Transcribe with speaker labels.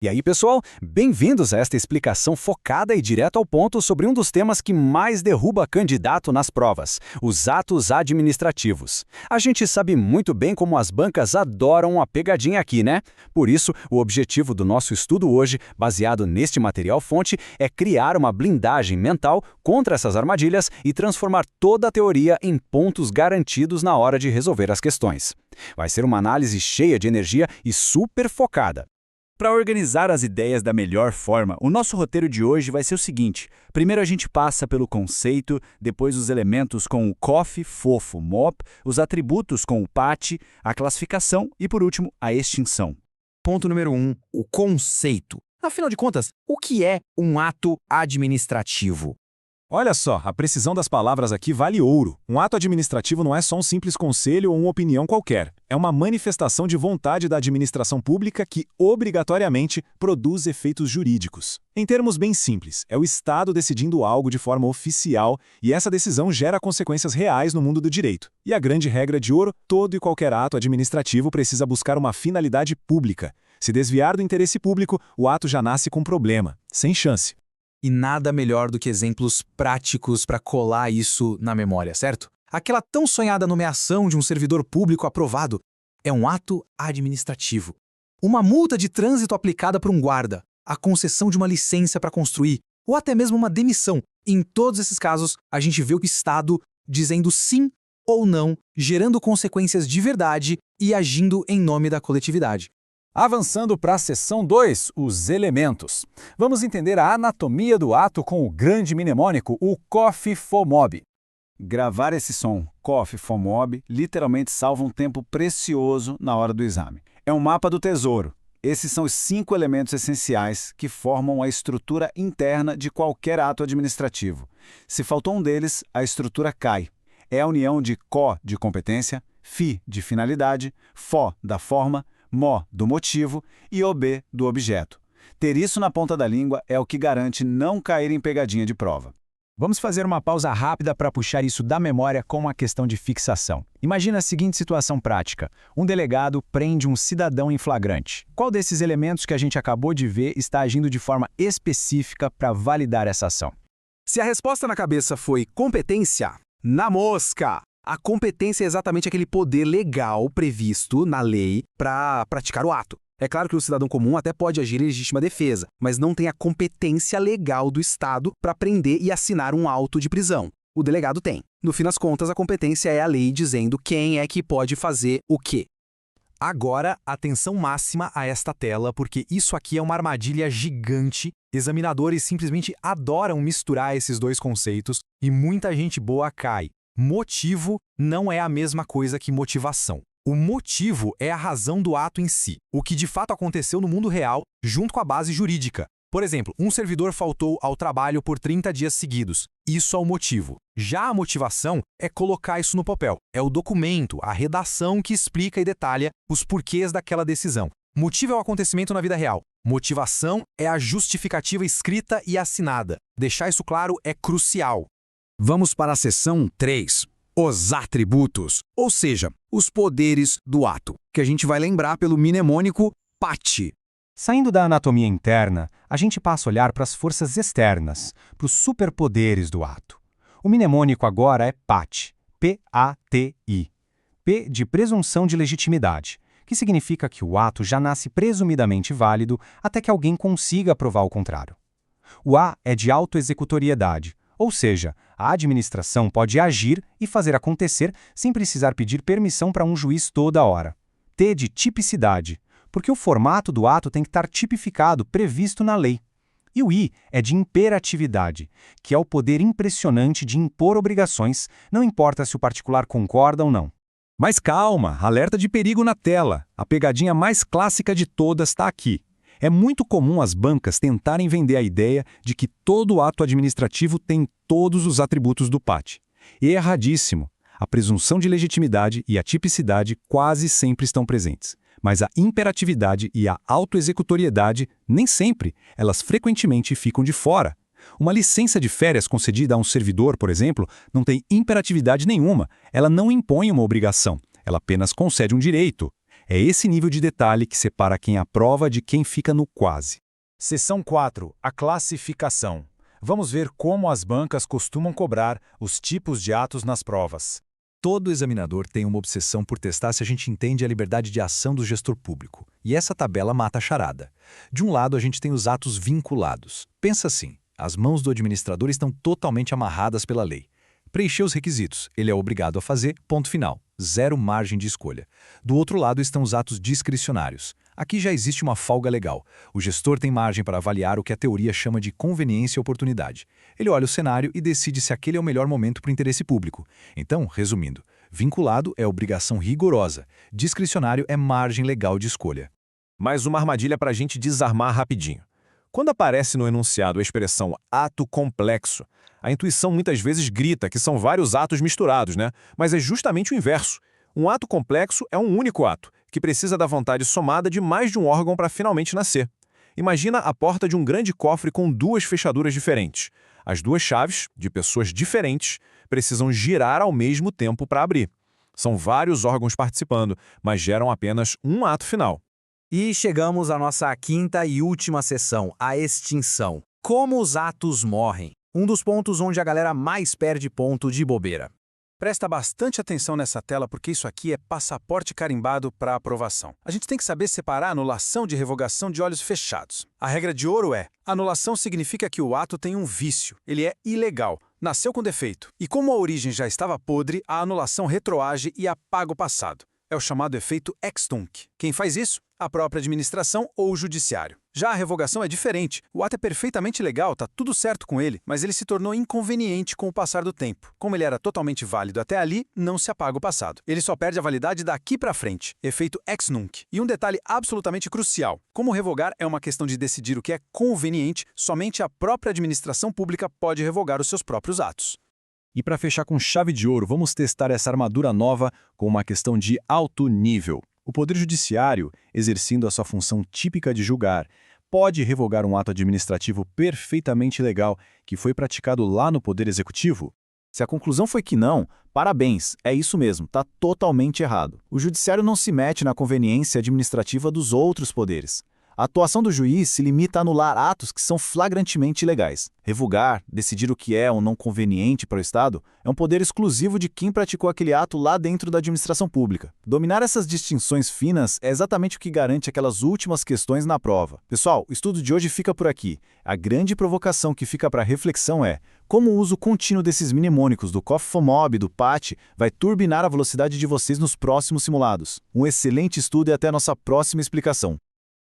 Speaker 1: E aí, pessoal, bem-vindos a esta explicação focada e direto ao ponto sobre um dos temas que mais derruba candidato nas provas, os atos administrativos. A gente sabe muito bem como as bancas adoram uma pegadinha aqui, né? Por isso, o objetivo do nosso estudo hoje, baseado neste material-fonte, é criar uma blindagem mental contra essas armadilhas e transformar toda a teoria em pontos garantidos na hora de resolver as questões. Vai ser uma análise cheia de energia e super focada.
Speaker 2: Para organizar as ideias da melhor forma, o nosso roteiro de hoje vai ser o seguinte. Primeiro a gente passa pelo conceito, depois os elementos com o COF, fofo, MOP, os atributos com o PAT, a classificação e, por último, a extinção.
Speaker 3: Ponto número 1, o conceito. Afinal de contas, o que é um ato administrativo?
Speaker 4: Olha só, a precisão das palavras aqui vale ouro. Um ato administrativo não é só um simples conselho ou uma opinião qualquer. É uma manifestação de vontade da administração pública que, obrigatoriamente, produz efeitos jurídicos. Em termos bem simples, é o Estado decidindo algo de forma oficial e essa decisão gera consequências reais no mundo do direito. E a grande regra de ouro, todo e qualquer ato administrativo precisa buscar uma finalidade pública. Se desviar do interesse público, o ato já nasce com problema, sem chance.
Speaker 3: E nada melhor do que exemplos práticos para colar isso na memória, certo? Aquela tão sonhada nomeação de um servidor público aprovado é um ato administrativo. Uma multa de trânsito aplicada por um guarda, a concessão de uma licença para construir, ou até mesmo uma demissão. Em todos esses casos, a gente vê o Estado dizendo sim ou não, gerando consequências de verdade e agindo em nome da coletividade.
Speaker 1: Avançando para a seção 2, os elementos. Vamos entender a anatomia do ato com o grande mnemônico, o COF-FOMOB. Gravar esse som, COF-FOMOB, literalmente salva um tempo precioso na hora do exame. É um mapa do tesouro. Esses são os 5 elementos essenciais que formam a estrutura interna de qualquer ato administrativo. Se faltou um deles, a estrutura cai. É a união de CO de competência, FI de finalidade, FO da forma, MO do motivo e OB do objeto. Ter isso na ponta da língua é o que garante não cair em pegadinha de prova.
Speaker 4: Vamos fazer uma pausa rápida para puxar isso da memória com uma questão de fixação. Imagina a seguinte situação prática. Um delegado prende um cidadão em flagrante. Qual desses elementos que a gente acabou de ver está agindo de forma específica para validar essa ação?
Speaker 5: Se a resposta na cabeça foi competência, na mosca! A competência é exatamente aquele poder legal previsto na lei para praticar o ato. É claro que o cidadão comum até pode agir em legítima defesa, mas não tem a competência legal do Estado para prender e assinar um auto de prisão. O delegado tem. No fim das contas, a competência é a lei dizendo quem é que pode fazer o quê.
Speaker 3: Agora, atenção máxima a esta tela, porque isso aqui é uma armadilha gigante. Examinadores simplesmente adoram misturar esses dois conceitos e muita gente boa cai. Motivo não é a mesma coisa que motivação. O motivo é a razão do ato em si, o que de fato aconteceu no mundo real, junto com a base jurídica. Por exemplo, um servidor faltou ao trabalho por 30 dias seguidos. Isso é o motivo. Já a motivação é colocar isso no papel. É o documento, a redação que explica e detalha os porquês daquela decisão. Motivo é o acontecimento na vida real. Motivação é a justificativa escrita e assinada. Deixar isso claro é crucial.
Speaker 5: Vamos para a seção 3, os atributos, ou seja, os poderes do ato, que a gente vai lembrar pelo mnemônico PAT.
Speaker 4: Saindo da anatomia interna, a gente passa a olhar para as forças externas, para os superpoderes do ato. O mnemônico agora é PAT, P-A-T-I. P de presunção de legitimidade, que significa que o ato já nasce presumidamente válido até que alguém consiga provar o contrário. O A é de autoexecutoriedade, ou seja, a administração pode agir e fazer acontecer sem precisar pedir permissão para um juiz toda hora. T de tipicidade, porque o formato do ato tem que estar tipificado, previsto na lei. E o I é de imperatividade, que é o poder impressionante de impor obrigações, não importa se o particular concorda ou não. Mas calma, alerta de perigo na tela. A pegadinha mais clássica de todas está aqui. É muito comum as bancas tentarem vender a ideia de que todo ato administrativo tem todos os atributos do PAT. E é erradíssimo. A presunção de legitimidade e a tipicidade quase sempre estão presentes. Mas a imperatividade e a autoexecutoriedade, nem sempre, elas frequentemente ficam de fora. Uma licença de férias concedida a um servidor, por exemplo, não tem imperatividade nenhuma. Ela não impõe uma obrigação. Ela apenas concede um direito.
Speaker 3: É esse nível de detalhe que separa quem aprova de quem fica no quase.
Speaker 1: Seção 4. A classificação. Vamos ver como as bancas costumam cobrar os tipos de atos nas provas.
Speaker 3: Todo examinador tem uma obsessão por testar se a gente entende a liberdade de ação do gestor público. E essa tabela mata a charada. De um lado, a gente tem os atos vinculados. Pensa assim, as mãos do administrador estão totalmente amarradas pela lei. Preencher os requisitos, ele é obrigado a fazer, ponto final. Zero margem de escolha. Do outro lado estão os atos discricionários. Aqui já existe uma folga legal. O gestor tem margem para avaliar o que a teoria chama de conveniência e oportunidade. Ele olha o cenário e decide se aquele é o melhor momento para o interesse público. Então, resumindo, vinculado é obrigação rigorosa, discricionário é margem legal de escolha.
Speaker 6: Mais uma armadilha para a gente desarmar rapidinho. Quando aparece no enunciado a expressão ato complexo, a intuição muitas vezes grita que são vários atos misturados, né? Mas é justamente o inverso. Um ato complexo é um único ato, que precisa da vontade somada de mais de um órgão para finalmente nascer. Imagina a porta de um grande cofre com duas fechaduras diferentes. As duas chaves, de pessoas diferentes, precisam girar ao mesmo tempo para abrir. São vários órgãos participando, mas geram apenas um ato final.
Speaker 5: E chegamos à nossa quinta e última sessão, a extinção. Como os atos morrem. Um dos pontos onde a galera mais perde ponto de bobeira.
Speaker 1: Presta bastante atenção nessa tela porque isso aqui é passaporte carimbado para aprovação. A gente tem que saber separar anulação de revogação de olhos fechados. A regra de ouro é: anulação significa que o ato tem um vício, ele é ilegal, nasceu com defeito. E como a origem já estava podre, a anulação retroage e apaga o passado. É o chamado efeito ex tunc. Quem faz isso? A própria administração ou o judiciário. Já a revogação é diferente. O ato é perfeitamente legal, tá tudo certo com ele, mas ele se tornou inconveniente com o passar do tempo. Como ele era totalmente válido até ali, não se apaga o passado. Ele só perde a validade daqui para frente. Efeito ex nunc. E um detalhe absolutamente crucial. Como revogar é uma questão de decidir o que é conveniente, somente a própria administração pública pode revogar os seus próprios atos.
Speaker 3: E para fechar com chave de ouro, vamos testar essa armadura nova com uma questão de alto nível. O Poder Judiciário, exercendo a sua função típica de julgar, pode revogar um ato administrativo perfeitamente legal que foi praticado lá no Poder Executivo?
Speaker 2: Se a conclusão foi que não, parabéns, é isso mesmo, está totalmente errado. O Judiciário não se mete na conveniência administrativa dos outros poderes. A atuação do juiz se limita a anular atos que são flagrantemente ilegais. Revogar, decidir o que é ou não conveniente para o Estado, é um poder exclusivo de quem praticou aquele ato lá dentro da administração pública. Dominar essas distinções finas é exatamente o que garante aquelas últimas questões na prova. Pessoal, o estudo de hoje fica por aqui. A grande provocação que fica para reflexão é como o uso contínuo desses mnemônicos do COFFOMOB e do PAT vai turbinar a velocidade de vocês nos próximos simulados. Um excelente estudo e até a nossa próxima explicação.